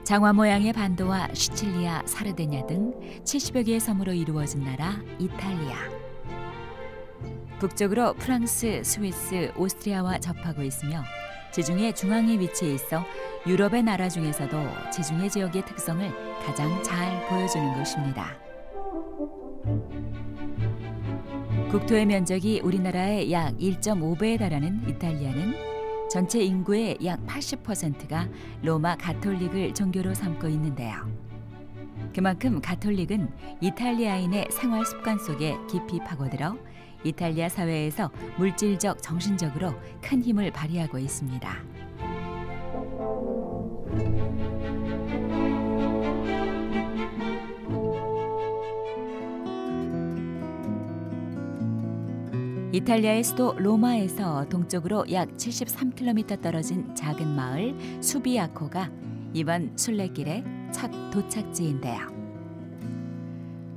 장화 모양의 반도와 시칠리아, 사르데냐 등 70여 개의 섬으로 이루어진 나라 이탈리아. 북쪽으로 프랑스, 스위스, 오스트리아와 접하고 있으며 지중해 중앙에 위치해 있어 유럽의 나라 중에서도 지중해 지역의 특성을 가장 잘 보여주는 곳입니다. 국토의 면적이 우리나라의 약 1.5배에 달하는 이탈리아는 전체 인구의 약 80%가 로마 가톨릭을 종교로 삼고 있는데요. 그만큼 가톨릭은 이탈리아인의 생활 습관 속에 깊이 파고들어 이탈리아 사회에서 물질적, 정신적으로 큰 힘을 발휘하고 있습니다. 이탈리아의 수도 로마에서 동쪽으로 약 73km 떨어진 작은 마을 수비아코가 이번 순례길의 첫 도착지인데요.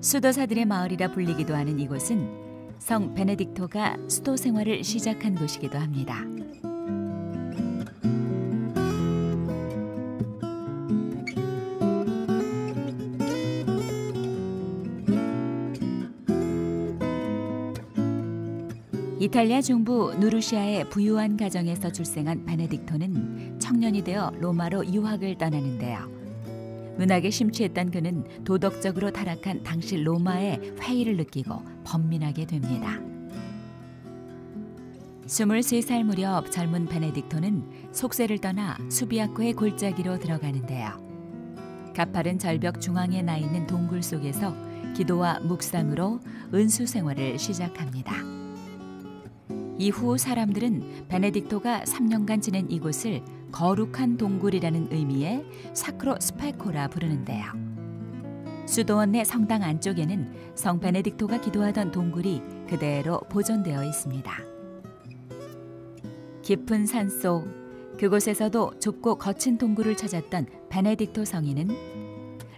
수도사들의 마을이라 불리기도 하는 이곳은 성 베네딕토가 수도 생활을 시작한 곳이기도 합니다. 이탈리아 중부 누르시아의 부유한 가정에서 출생한 베네딕토는 청년이 되어 로마로 유학을 떠나는데요. 문학에 심취했던 그는 도덕적으로 타락한 당시 로마의 회의를 느끼고 번민하게 됩니다. 23살 무렵 젊은 베네딕토는 속세를 떠나 수비아코의 골짜기로 들어가는데요. 가파른 절벽 중앙에 나 있는 동굴 속에서 기도와 묵상으로 은수 생활을 시작합니다. 이후 사람들은 베네딕토가 3년간 지낸 이곳을 거룩한 동굴이라는 의미의 사크로 스페코라 부르는데요. 수도원 내 성당 안쪽에는 성 베네딕토가 기도하던 동굴이 그대로 보존되어 있습니다. 깊은 산속 그곳에서도 좁고 거친 동굴을 찾았던 베네딕토 성인은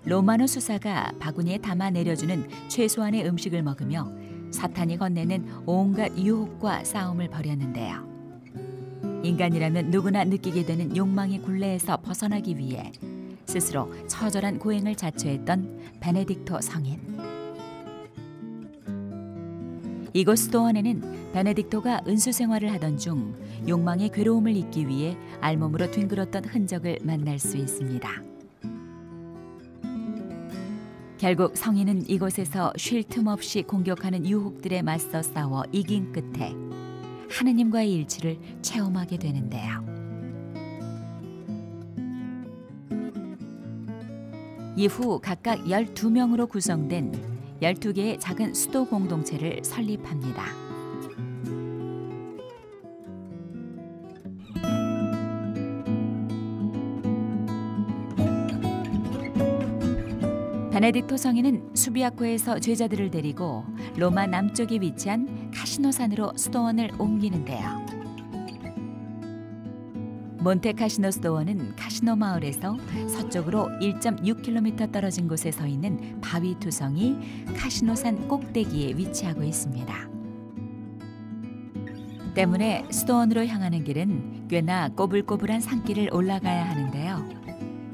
로마노 수사가 바구니에 담아 내려주는 최소한의 음식을 먹으며 사탄이 건네는 온갖 유혹과 싸움을 벌였는데요. 인간이라면 누구나 느끼게 되는 욕망의 굴레에서 벗어나기 위해 스스로 처절한 고행을 자초했던 베네딕토 성인. 이곳 수도원에는 베네딕토가 은수 생활을 하던 중 욕망의 괴로움을 잊기 위해 알몸으로 뒹굴었던 흔적을 만날 수 있습니다. 결국 성인은 이곳에서 쉴 틈 없이 공격하는 유혹들에 맞서 싸워 이긴 끝에 하느님과의 일치를 체험하게 되는데요. 이후 각각 12명으로 구성된 12개의 작은 수도 공동체를 설립합니다. 베네딕토 성인은 수비아코에서 제자들을 데리고 로마 남쪽에 위치한 카시노산으로 수도원을 옮기는데요. 몬테카시노 수도원은 카시노 마을에서 서쪽으로 1.6km 떨어진 곳에 서 있는 바위 투성이 카시노산 꼭대기에 위치하고 있습니다. 때문에 수도원으로 향하는 길은 꽤나 꼬불꼬불한 산길을 올라가야 하는데요.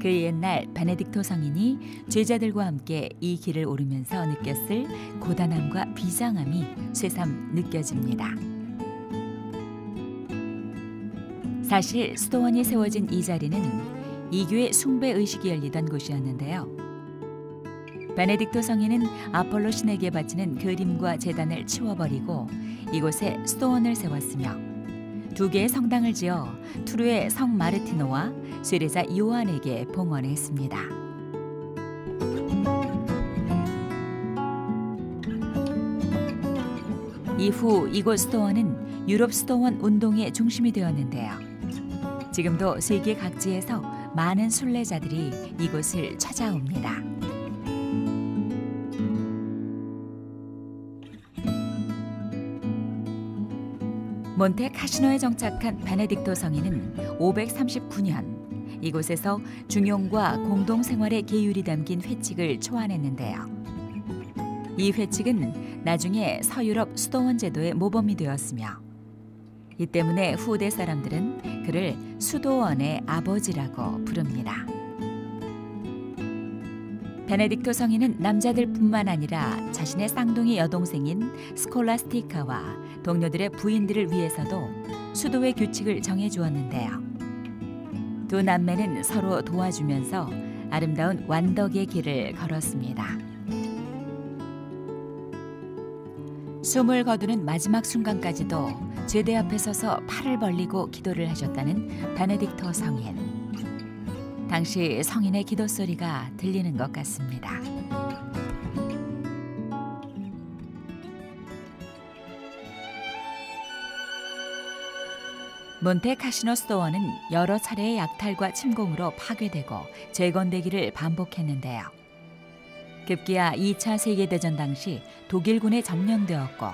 그 옛날 베네딕토 성인이 제자들과 함께 이 길을 오르면서 느꼈을 고단함과 비장함이 새삼 느껴집니다. 사실 수도원이 세워진 이 자리는 이교의 숭배 의식이 열리던 곳이었는데요. 베네딕토 성인은 아폴로 신에게 바치는 그림과 제단을 치워버리고 이곳에 수도원을 세웠으며 2개의 성당을 지어 투르의 성 마르티노와 쇠례자 요한에게 봉헌했습니다. 이후 이곳 수도원은 유럽 수도원 운동의 중심이 되었는데요. 지금도 세계 각지에서 많은 순례자들이 이곳을 찾아옵니다. 몬테카시노에 정착한 베네딕토 성인은 539년 이곳에서 중용과 공동생활의 계율이 담긴 회칙을 초안했는데요. 이 회칙은 나중에 서유럽 수도원 제도의 모범이 되었으며 이 때문에 후대 사람들은 그를 수도원의 아버지라고 부릅니다. 베네딕토 성인은 남자들뿐만 아니라 자신의 쌍둥이 여동생인 스콜라스티카와 동료들의 부인들을 위해서도 수도의 규칙을 정해주었는데요. 두 남매는 서로 도와주면서 아름다운 완덕의 길을 걸었습니다. 숨을 거두는 마지막 순간까지도 제대 앞에 서서 팔을 벌리고 기도를 하셨다는 베네딕토 성인. 당시 성인의 기도 소리가 들리는 것 같습니다. 몬테카시노 스토어는 여러 차례의 약탈과 침공으로 파괴되고 재건되기를 반복했는데요. 급기야 2차 세계대전 당시 독일군에 점령되었고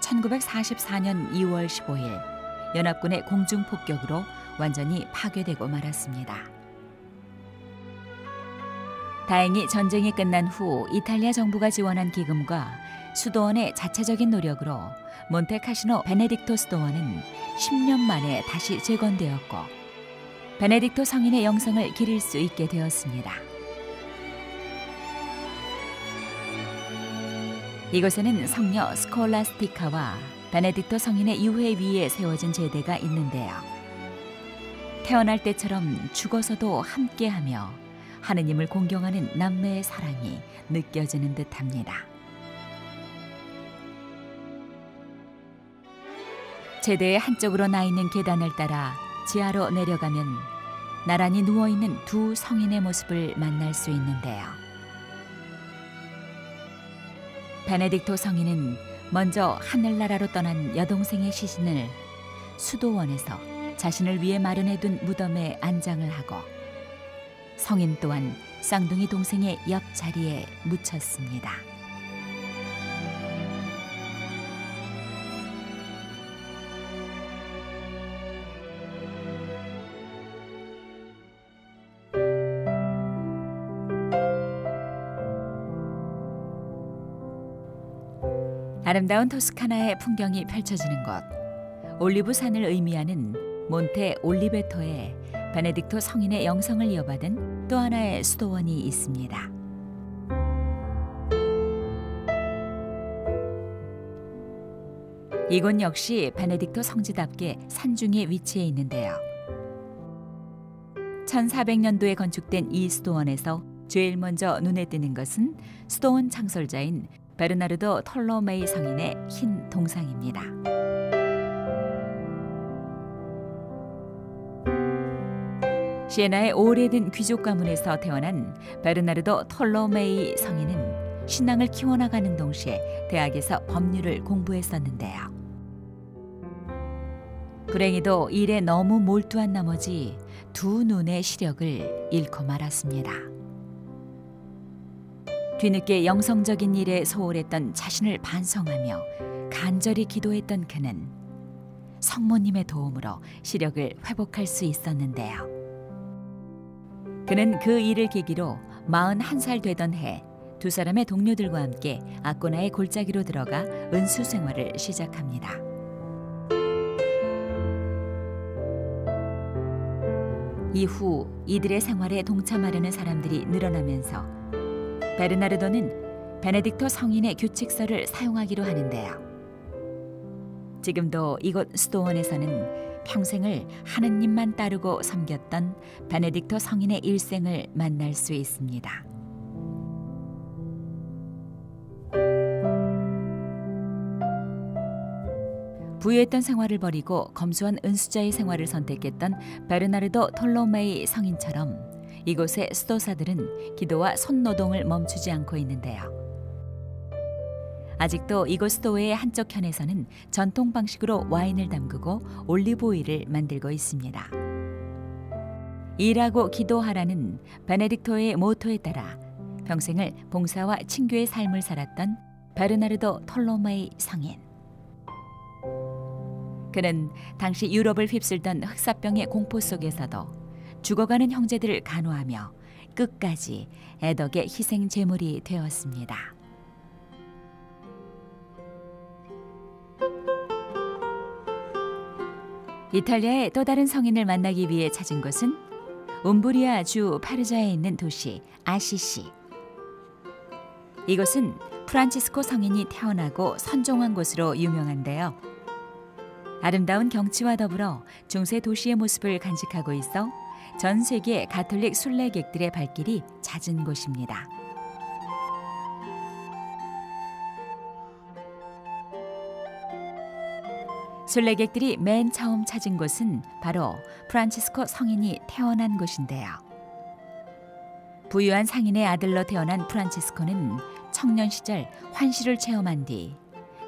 1944년 2월 15일 연합군의 공중폭격으로 완전히 파괴되고 말았습니다. 다행히 전쟁이 끝난 후 이탈리아 정부가 지원한 기금과 수도원의 자체적인 노력으로 몬테카시노 베네딕토 스토어는 10년 만에 다시 재건되었고 베네딕토 성인의 영성을 기릴 수 있게 되었습니다. 이곳에는 성녀 스콜라스티카와 베네딕토 성인의 유해 위에 세워진 제대가 있는데요. 태어날 때처럼 죽어서도 함께하며 하느님을 공경하는 남매의 사랑이 느껴지는 듯합니다. 제대의 한쪽으로 나 있는 계단을 따라 지하로 내려가면 나란히 누워있는 두 성인의 모습을 만날 수 있는데요. 베네딕토 성인은 먼저 하늘나라로 떠난 여동생의 시신을 수도원에서 자신을 위해 마련해둔 무덤에 안장을 하고 성인 또한 쌍둥이 동생의 옆자리에 묻혔습니다. 아름다운 토스카나의 풍경이 펼쳐지는 곳, 올리브산을 의미하는 몬테 올리베토에 베네딕토 성인의 영성을 이어받은 또 하나의 수도원이 있습니다. 이곳 역시 베네딕토 성지답게 산중에 위치해 있는데요. 1400년도에 건축된 이 수도원에서 제일 먼저 눈에 띄는 것은 수도원 창설자인 베르나르도 톨로메이 성인의 흰 동상입니다. 시에나의 오래된 귀족 가문에서 태어난 베르나르도 톨로메이 성인은 신앙을 키워나가는 동시에 대학에서 법률을 공부했었는데요. 불행히도 일에 너무 몰두한 나머지 두 눈의 시력을 잃고 말았습니다. 뒤늦게 영성적인 일에 소홀했던 자신을 반성하며 간절히 기도했던 그는 성모님의 도움으로 시력을 회복할 수 있었는데요. 그는 그 일을 계기로 41살 되던 해 두 사람의 동료들과 함께 아꼬나의 골짜기로 들어가 은수 생활을 시작합니다. 이후 이들의 생활에 동참하려는 사람들이 늘어나면서 베르나르도는 베네딕토 성인의 규칙서를 사용하기로 하는데요. 지금도 이곳 수도원에서는 평생을 하느님만 따르고 섬겼던 베네딕토 성인의 일생을 만날 수 있습니다. 부유했던 생활을 버리고 검소한 은수자의 생활을 선택했던 베르나르도 톨로메이 성인처럼 이곳의 수도사들은 기도와 손노동을 멈추지 않고 있는데요. 아직도 이곳 수도의 한쪽 편에서는 전통 방식으로 와인을 담그고 올리브 오일을 만들고 있습니다. 일하고 기도하라는 베네딕토의 모토에 따라 평생을 봉사와 친교의 삶을 살았던 베르나르도 톨로메이 성인. 그는 당시 유럽을 휩쓸던 흑사병의 공포 속에서도 죽어가는 형제들을 간호하며 끝까지 애덕의 희생 제물이 되었습니다. 이탈리아의 또 다른 성인을 만나기 위해 찾은 곳은 움브리아 주 페르자에 있는 도시 아시시. 이곳은 프란치스코 성인이 태어나고 선종한 곳으로 유명한데요. 아름다운 경치와 더불어 중세 도시의 모습을 간직하고 있어 전 세계 가톨릭 순례객들의 발길이 잦은 곳입니다. 순례객들이 맨 처음 찾은 곳은 바로 프란치스코 성인이 태어난 곳인데요. 부유한 상인의 아들로 태어난 프란치스코는 청년 시절 환시를 체험한 뒤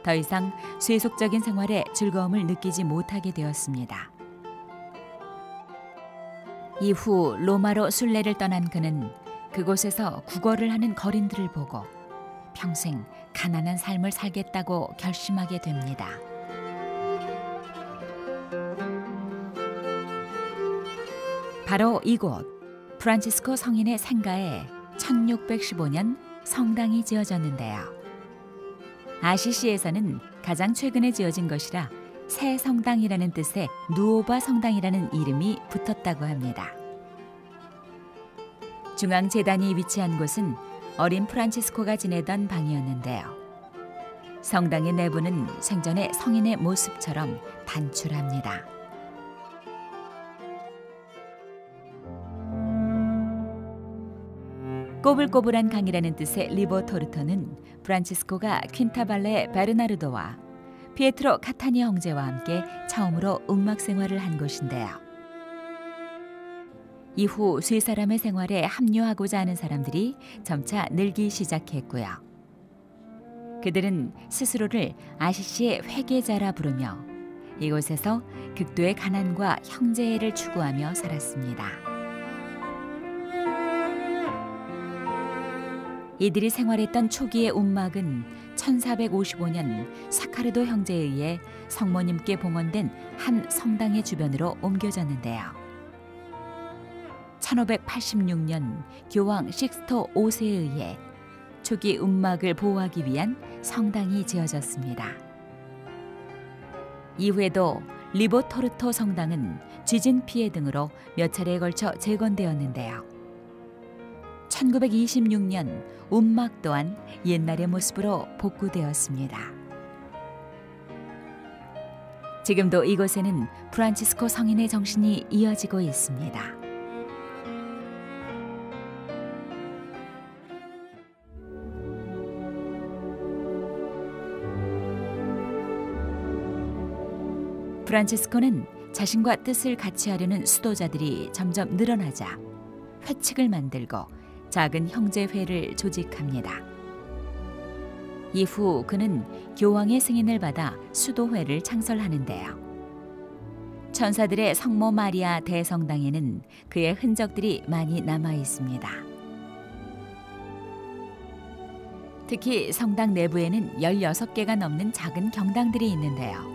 더 이상 세속적인 생활에 즐거움을 느끼지 못하게 되었습니다. 이후 로마로 순례를 떠난 그는 그곳에서 구걸을 하는 거린들을 보고 평생 가난한 삶을 살겠다고 결심하게 됩니다. 바로 이곳 프란치스코 성인의 생가에 1615년 성당이 지어졌는데요. 아시시에서는 가장 최근에 지어진 것이라 새 성당이라는 뜻의 누오바 성당이라는 이름이 붙었다고 합니다. 중앙 제단이 위치한 곳은 어린 프란치스코가 지내던 방이었는데요. 성당의 내부는 생전의 성인의 모습처럼 단출합니다. 꼬불꼬불한 강이라는 뜻의 리보 토르토는 프란치스코가 퀸타발레 베르나르도와 피에트로 카타니 형제와 함께 처음으로 음악 생활을 한 곳인데요. 이후 세 사람의 생활에 합류하고자 하는 사람들이 점차 늘기 시작했고요. 그들은 스스로를 아시시의 회계자라 부르며 이곳에서 극도의 가난과 형제애를 추구하며 살았습니다. 이들이 생활했던 초기의 움막은 1455년 사카르도 형제에 의해 성모님께 봉헌된 한 성당의 주변으로 옮겨졌는데요. 1586년 교황 식스토 5세에 의해 초기 움막을 보호하기 위한 성당이 지어졌습니다. 이후에도 리보토르토 성당은 지진 피해 등으로 몇 차례에 걸쳐 재건되었는데요. 1926년 움막 또한 옛날의 모습으로 복구되었습니다. 지금도 이곳에는 프란치스코 성인의 정신이 이어지고 있습니다. 프란치스코는 자신과 뜻을 같이 하려는 수도자들이 점점 늘어나자 회칙을 만들고 작은 형제회를 조직합니다. 이후 그는 교황의 승인을 받아 수도회를 창설하는데요. 천사들의 성모 마리아 대성당에는 그의 흔적들이 많이 남아 있습니다. 특히 성당 내부에는 16개가 넘는 작은 경당들이 있는데요.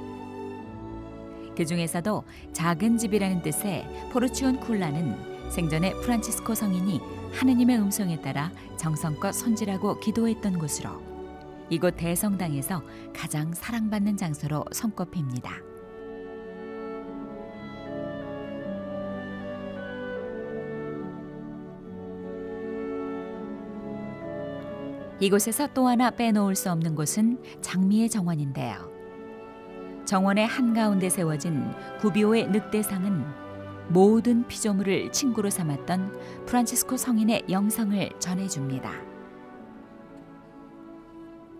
그 중에서도 작은 집이라는 뜻의 포르치온 쿨라는 생전에 프란치스코 성인이 하느님의 음성에 따라 정성껏 손질하고 기도했던 곳으로 이곳 대성당에서 가장 사랑받는 장소로 손꼽힙니다. 이곳에서 또 하나 빼놓을 수 없는 곳은 장미의 정원인데요. 정원의 한가운데 세워진 구비오의 늑대상은 모든 피조물을 친구로 삼았던 프란치스코 성인의 영성을 전해줍니다.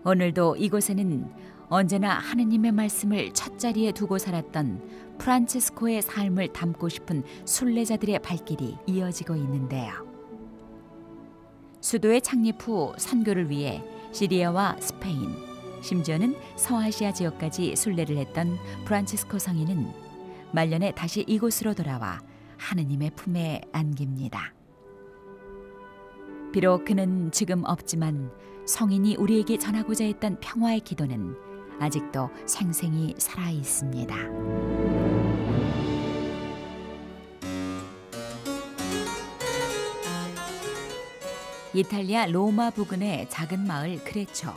오늘도 이곳에는 언제나 하느님의 말씀을 첫자리에 두고 살았던 프란치스코의 삶을 담고 싶은 순례자들의 발길이 이어지고 있는데요. 수도의 창립 후 선교를 위해 시리아와 스페인, 심지어는 서아시아 지역까지 순례를 했던 프란치스코 성인은 말년에 다시 이곳으로 돌아와 하느님의 품에 안깁니다. 비록 그는 지금 없지만 성인이 우리에게 전하고자 했던 평화의 기도는 아직도 생생히 살아 있습니다. 이탈리아 로마 부근의 작은 마을 그레초.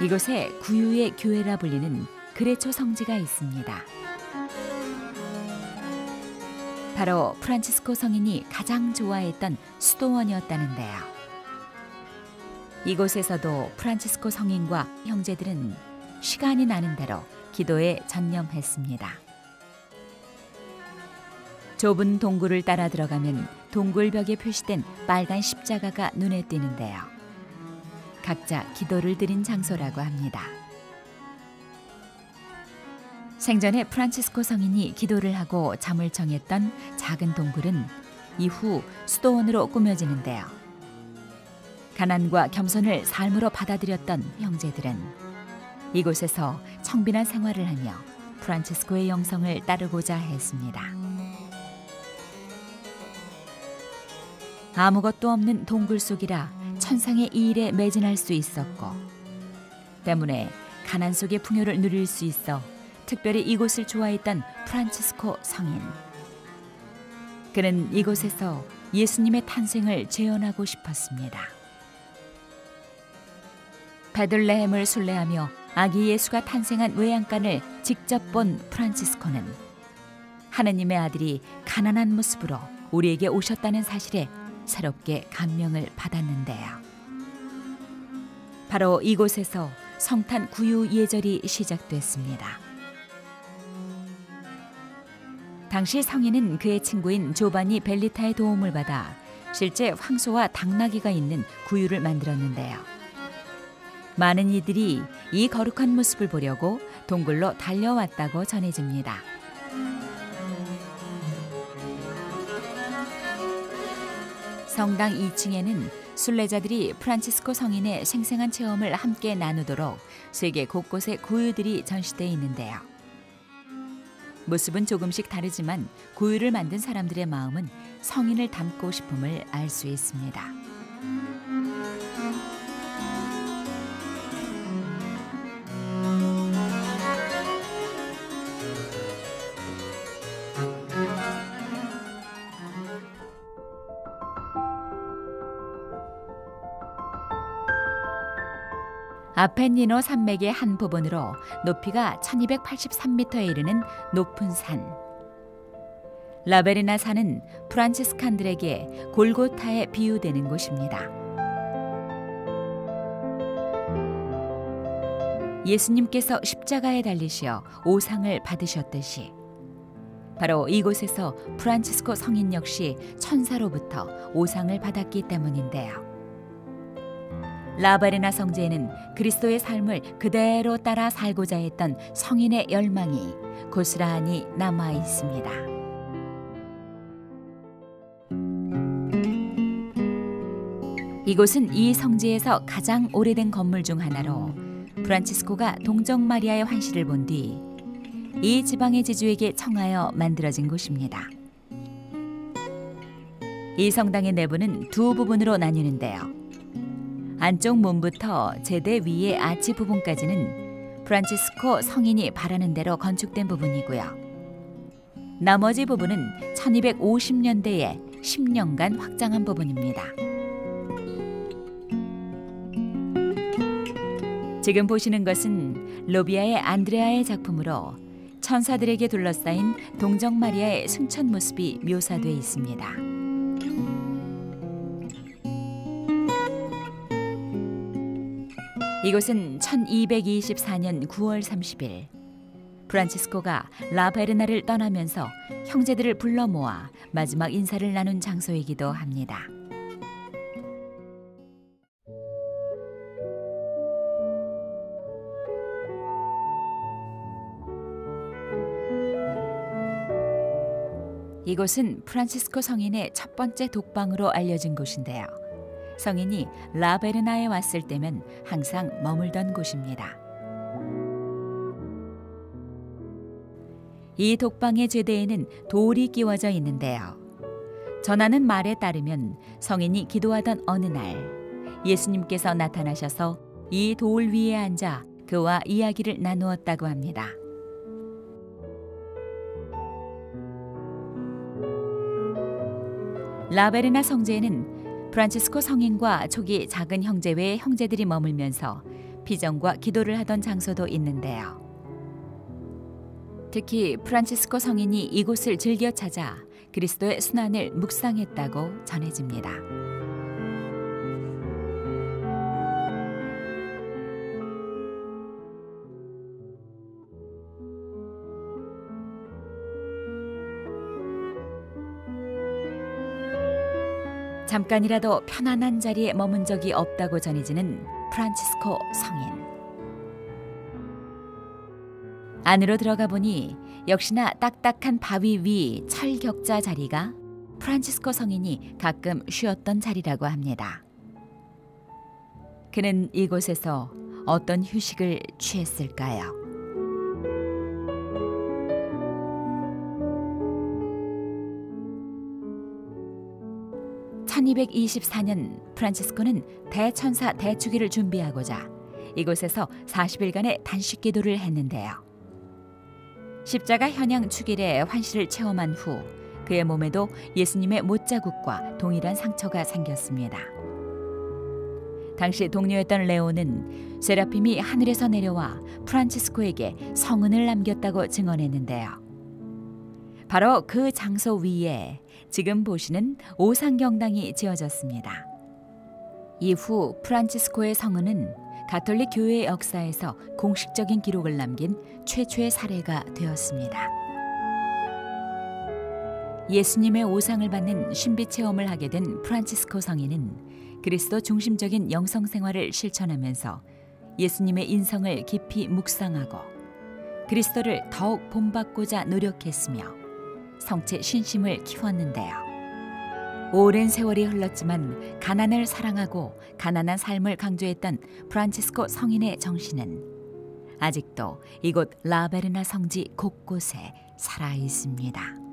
이곳에 구유의 교회라 불리는 그레초 성지가 있습니다. 바로 프란치스코 성인이 가장 좋아했던 수도원이었다는데요. 이곳에서도 프란치스코 성인과 형제들은 시간이 나는 대로 기도에 전념했습니다. 좁은 동굴을 따라 들어가면 동굴벽에 표시된 빨간 십자가가 눈에 띄는데요. 각자 기도를 드린 장소라고 합니다. 생전에 프란치스코 성인이 기도를 하고 잠을 청했던 작은 동굴은 이후 수도원으로 꾸며지는데요. 가난과 겸손을 삶으로 받아들였던 형제들은 이곳에서 청빈한 생활을 하며 프란치스코의 영성을 따르고자 했습니다. 아무것도 없는 동굴 속이라 천상의 이 일에 매진할 수 있었고, 때문에 가난 속의 풍요를 누릴 수 있어 특별히 이곳을 좋아했던 프란치스코 성인. 그는 이곳에서 예수님의 탄생을 재현하고 싶었습니다. 베들레헴을 순례하며 아기 예수가 탄생한 외양간을 직접 본 프란치스코는 하느님의 아들이 가난한 모습으로 우리에게 오셨다는 사실에 새롭게 감명을 받았는데요. 바로 이곳에서 성탄 구유 예절이 시작됐습니다. 당시 성인은 그의 친구인 조바니 벨리타의 도움을 받아 실제 황소와 당나귀가 있는 구유를 만들었는데요. 많은 이들이 이 거룩한 모습을 보려고 동굴로 달려왔다고 전해집니다. 성당 2층에는 순례자들이 프란치스코 성인의 생생한 체험을 함께 나누도록 세계 곳곳에 구유들이 전시되어 있는데요. 모습은 조금씩 다르지만 구유를 만든 사람들의 마음은 성인을 닮고 싶음을 알 수 있습니다. 아펜니노 산맥의 한 부분으로 높이가 1283m에 이르는 높은 산. 라베르나 산은 프란치스칸들에게 골고타에 비유되는 곳입니다. 예수님께서 십자가에 달리시어 오상을 받으셨듯이 바로 이곳에서 프란치스코 성인 역시 천사로부터 오상을 받았기 때문인데요. 라베르나 성지에는 그리스도의 삶을 그대로 따라 살고자 했던 성인의 열망이 고스란히 남아 있습니다. 이곳은 이 성지에서 가장 오래된 건물 중 하나로 프란치스코가 동정 마리아의 환시를 본 뒤 이 지방의 지주에게 청하여 만들어진 곳입니다. 이 성당의 내부는 두 부분으로 나뉘는데요. 안쪽 문부터 제대 위의 아치 부분까지는 프란치스코 성인이 바라는 대로 건축된 부분이고요. 나머지 부분은 1250년대에 10년간 확장한 부분입니다. 지금 보시는 것은 로비아의 안드레아의 작품으로 천사들에게 둘러싸인 동정 마리아의 승천 모습이 묘사되어 있습니다. 이곳은 1224년 9월 30일 프란치스코가 라베르나를 떠나면서 형제들을 불러 모아 마지막 인사를 나눈 장소이기도 합니다. 이곳은 프란치스코 성인의 첫 번째 독방으로 알려진 곳인데요. 성인이 라베르나에 왔을 때면 항상 머물던 곳입니다. 이 독방의 제대에는 돌이 끼워져 있는데요. 전하는 말에 따르면 성인이 기도하던 어느 날 예수님께서 나타나셔서 이 돌 위에 앉아 그와 이야기를 나누었다고 합니다. 라베르나 성지에는 프란치스코 성인과 초기 작은 형제 외의 형제들이 머물면서 피정과 기도를 하던 장소도 있는데요. 특히 프란치스코 성인이 이곳을 즐겨 찾아 그리스도의 순환을 묵상했다고 전해집니다. 잠깐이라도 편안한 자리에 머문 적이 없다고 전해지는 프란치스코 성인. 안으로 들어가 보니 역시나 딱딱한 바위 위 철격자 자리가 프란치스코 성인이 가끔 쉬었던 자리라고 합니다. 그는 이곳에서 어떤 휴식을 취했을까요? 1224년 프란치스코는 대천사 대축일을 준비하고자 이곳에서 40일간의 단식 기도를 했는데요. 십자가 현양 축일에 환시를 체험한 후 그의 몸에도 예수님의 못자국과 동일한 상처가 생겼습니다. 당시 동료였던 레오는 세라핌이 하늘에서 내려와 프란치스코에게 성은을 남겼다고 증언했는데요. 바로 그 장소 위에 지금 보시는 오상경당이 지어졌습니다. 이후 프란치스코의 성은은 가톨릭 교회의 역사에서 공식적인 기록을 남긴 최초의 사례가 되었습니다. 예수님의 오상을 받는 신비 체험을 하게 된 프란치스코 성인은 그리스도 중심적인 영성 생활을 실천하면서 예수님의 인성을 깊이 묵상하고 그리스도를 더욱 본받고자 노력했으며 성체 신심을 키웠는데요. 오랜 세월이 흘렀지만 가난을 사랑하고 가난한 삶을 강조했던 프란치스코 성인의 정신은 아직도 이곳 라베르나 성지 곳곳에 살아 있습니다.